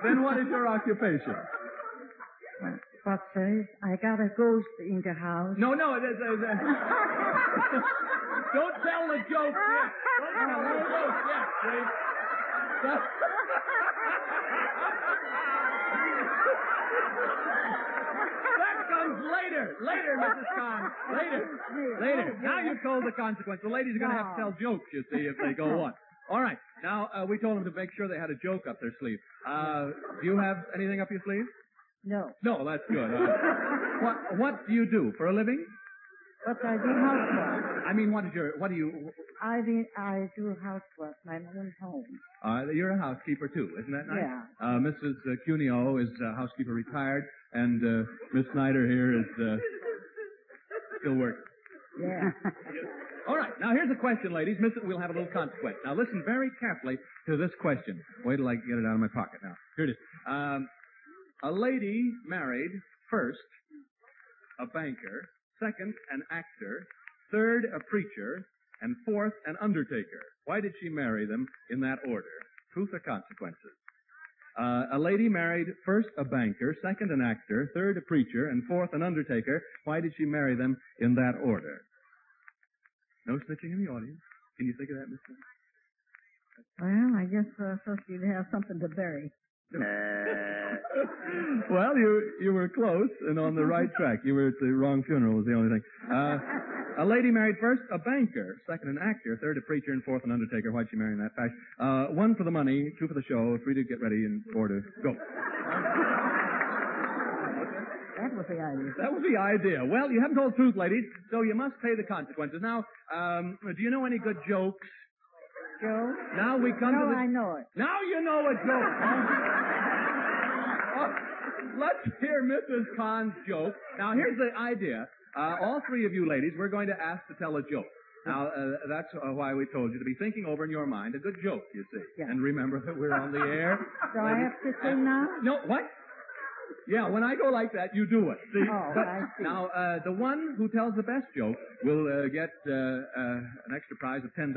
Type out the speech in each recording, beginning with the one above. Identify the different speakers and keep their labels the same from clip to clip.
Speaker 1: Then what is your occupation?
Speaker 2: What, sir? I got a ghost in the house.
Speaker 1: No. Don't tell the joke yet. Don't tell the joke yet, please. That comes later. Later, Mrs. Kahn. Later. Now you've told the consequence. The ladies are going to have to tell jokes, you see, if they go on. All right. Now, we told them to make sure they had a joke up their sleeve. Do you have anything up your sleeve?
Speaker 2: No.
Speaker 1: No, that's good. What do you do for a living?
Speaker 2: What I do housework.
Speaker 1: I mean, what do you...
Speaker 2: I do housework, my own home.
Speaker 1: You're a housekeeper, too, isn't that nice?
Speaker 2: Yeah.
Speaker 1: Mrs. Cuneo is housekeeper retired, and Miss Snyder here is still working.
Speaker 2: Yeah.
Speaker 1: All right, now here's a question, ladies. Miss it, we'll have a little consequence. Now listen very carefully to this question. Wait till I get it out of my pocket now. Here it is. A lady married first a banker, second an actor, third a preacher, and fourth an undertaker. Why did she marry them in that order? Truth or consequences? A lady married first a banker, second an actor, third a preacher, and fourth an undertaker. Why did she marry them in that order? No snitching in the audience. Can you think of that, Miss Smith?
Speaker 2: Well, I guess so she'd have something to bury.
Speaker 1: Well, you were close and on the right track. You were at the wrong funeral was the only thing. A lady married first a banker, second an actor, third a preacher, and fourth an undertaker. Why'd she marry in that fashion? One for the money, two for the show, three to get ready, and four to go.
Speaker 2: That was the idea.
Speaker 1: That was the idea. Well, you haven't told the truth, ladies, so you must pay the consequences. Now, do you know any good jokes?
Speaker 2: Joe?
Speaker 1: Now we come to the...
Speaker 2: I know it.
Speaker 1: Now you know a joke. Let's hear Mrs. Kahn's joke. Now, here's the idea. All three of you ladies, we're going to ask to tell a joke. Now, that's why we told you to be thinking over in your mind a good joke, you see.
Speaker 2: Yeah.
Speaker 1: And remember that we're on the air.
Speaker 2: So I have to sing now?
Speaker 1: No, what? Yeah, when I go like that, you do it. See?
Speaker 2: Oh, I see.
Speaker 1: Now, the one who tells the best joke will get an extra prize of $10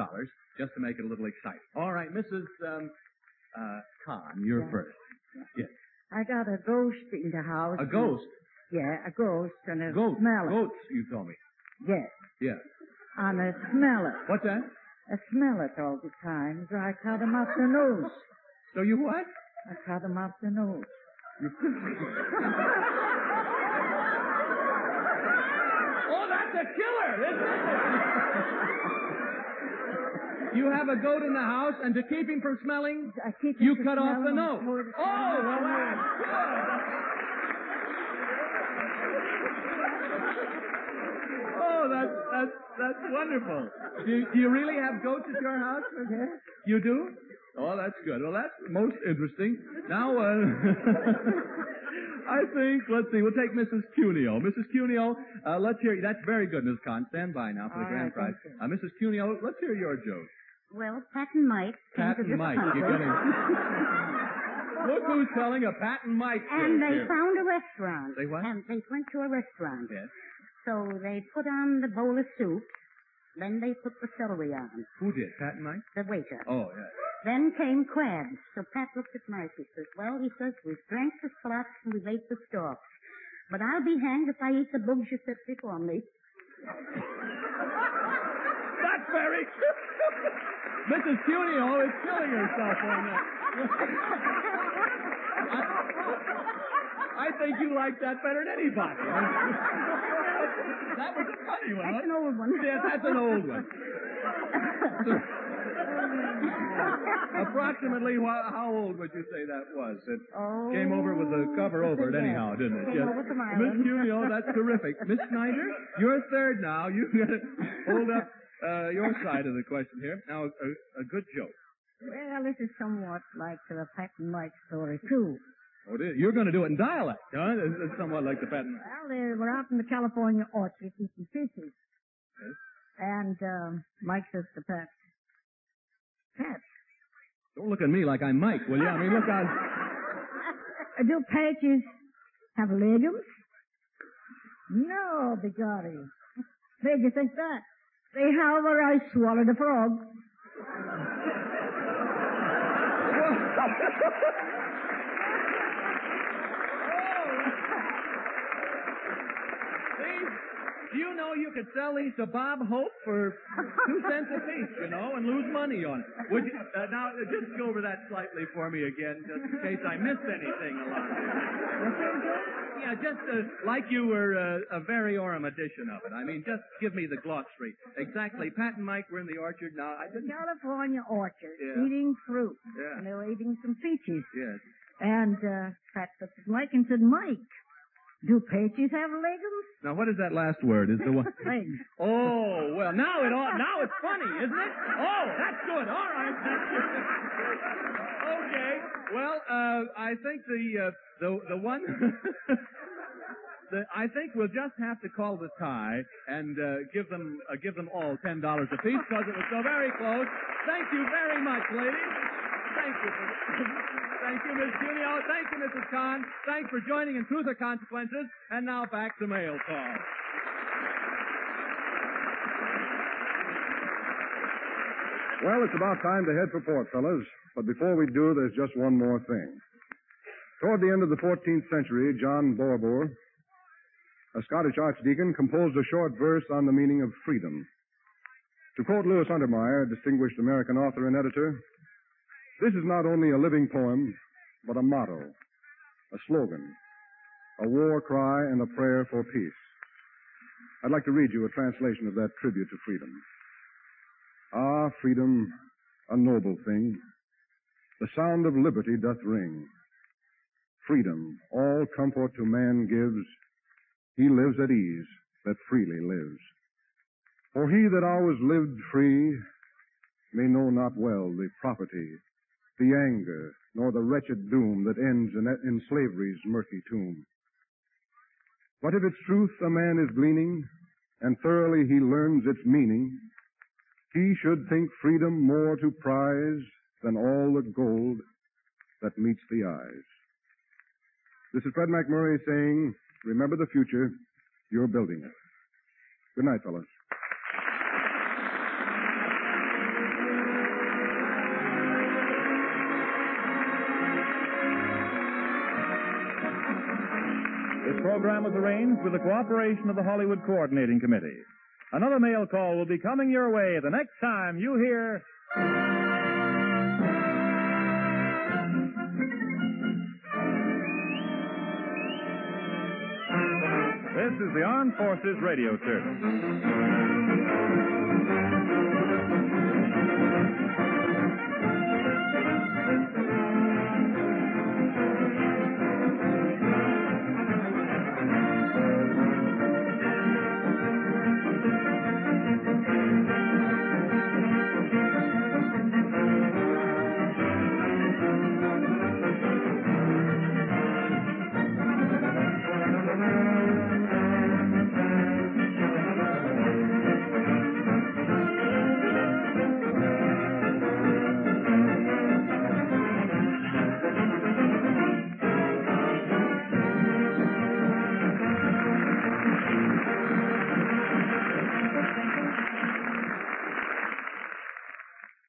Speaker 1: just to make it a little exciting. All right, Mrs. Kahn, you're first.
Speaker 2: Yeah.
Speaker 1: Yes.
Speaker 2: I got a ghost in the house.
Speaker 1: A ghost?
Speaker 2: Yeah, a ghost and a
Speaker 1: Goat.
Speaker 2: smell it.
Speaker 1: Goats, you told me.
Speaker 2: Yes.
Speaker 1: Yes.
Speaker 2: And I smell it.
Speaker 1: What's that?
Speaker 2: I smell it all the time, so I cut him up the nose.
Speaker 1: So you what?
Speaker 2: I cut him up the nose.
Speaker 1: Oh, that's a killer, isn't it? You have a goat in the house, and to keep him from smelling, you cut off the nose. Oh, well, that's good. Oh, that's wonderful. Do you really have goats at your house?
Speaker 2: Yes.
Speaker 1: You do? Oh, that's good. Well, that's most interesting. Now, I think, let's see, we'll take Mrs. Cuneo. Mrs. Cuneo, let's hear, that's very good, Ms. Kahn. Stand by now for the grand prize. Mrs. Cuneo, let's hear your joke.
Speaker 3: Well, Pat and Mike came to this country.
Speaker 1: You're getting... Look who's telling a Pat and Mike joke.
Speaker 3: And they
Speaker 1: here.
Speaker 3: found a restaurant.
Speaker 1: They what?
Speaker 3: And they went to a restaurant.
Speaker 1: Yes.
Speaker 3: So they put on the bowl of soup. Then they put the celery on.
Speaker 1: Who did, Pat and Mike?
Speaker 3: The waiter.
Speaker 1: Oh, yes.
Speaker 3: Then came crabs. So Pat looked at Mike. He says, well, he says, we've drank the slops and we've ate the stalks. But I'll be hanged if I eat the bugs you set before me.
Speaker 1: That's very good. Mrs. Cuneo is killing herself on that. I think you like that better than anybody. That was a funny one.
Speaker 3: That's an old one.
Speaker 1: Yes, that's an old one. Approximately, how old would you say that was? It came over with the cover over it anyhow, didn't it?
Speaker 3: Came over from Ireland.
Speaker 1: Miss Cuneo, that's terrific. Miss Snyder, you're third now. You got to hold up your side of the question here. Now, a good joke.
Speaker 2: Well, this is somewhat like the Pat and Mike story, too.
Speaker 1: Oh, you're going to do it in dialect, huh? It's somewhat like the Pat and Mike.
Speaker 2: Well, they were out in the California orchard eating fishes.
Speaker 1: Yes?
Speaker 2: And Mike says to Pat, Pat,
Speaker 1: don't look at me like I'm Mike, will you? I mean, look out.
Speaker 2: Do patches have legumes? No, biggotti. Where'd you think that? They have where I swallowed a frog.
Speaker 1: you could sell these to Bob Hope for 2 cents a piece, and lose money on it. Would you, now, just go over that slightly for me again, just in case I missed anything along there. Yeah, just like you were a very Orem edition of it. I mean, just give me the glossary. Exactly. Pat and Mike were in the orchard. Now, I didn't...
Speaker 2: California orchard,
Speaker 1: Yeah.
Speaker 2: eating fruit.
Speaker 1: Yeah.
Speaker 2: And they were eating some peaches.
Speaker 1: Yes.
Speaker 2: And Pat looked at Mike and said, Mike, do peaches have legs?
Speaker 1: Now, what is that last word? Is the one...
Speaker 2: Legs.
Speaker 1: Oh, well, now it's funny, isn't it? Oh, that's good. All right. Okay. Well, I think the one... I think we'll just have to call the tie and give them all $10 apiece because it was so very close. Thank you very much, ladies. Thank you. Thank you, Miss Junio. Thank you, Mrs. Kahn. Thanks for joining in Truth or Consequences. And now back to mail call.
Speaker 4: Well, it's about time to head for port, fellas. But before we do, there's just one more thing. Toward the end of the 14th century, John Borbor, a Scottish archdeacon, composed a short verse on the meaning of freedom. To quote Louis Untermeyer, a distinguished American author and editor, this is not only a living poem, but a motto, a slogan, a war cry, and a prayer for peace. I'd like to read you a translation of that tribute to freedom. Ah, freedom, a noble thing, the sound of liberty doth ring. Freedom, all comfort to man gives, he lives at ease that freely lives. For he that always lived free may know not well the property, the anger, nor the wretched doom that ends in slavery's murky tomb. But if its truth a man is gleaning, and thoroughly he learns its meaning, he should think freedom more to prize than all the gold that meets the eyes. This is Fred MacMurray saying, remember the future, you're building it. Good night, fellas.
Speaker 5: This program was arranged with the cooperation of the Hollywood Coordinating Committee. Another mail call will be coming your way the next time you hear... This is the Armed Forces Radio Service.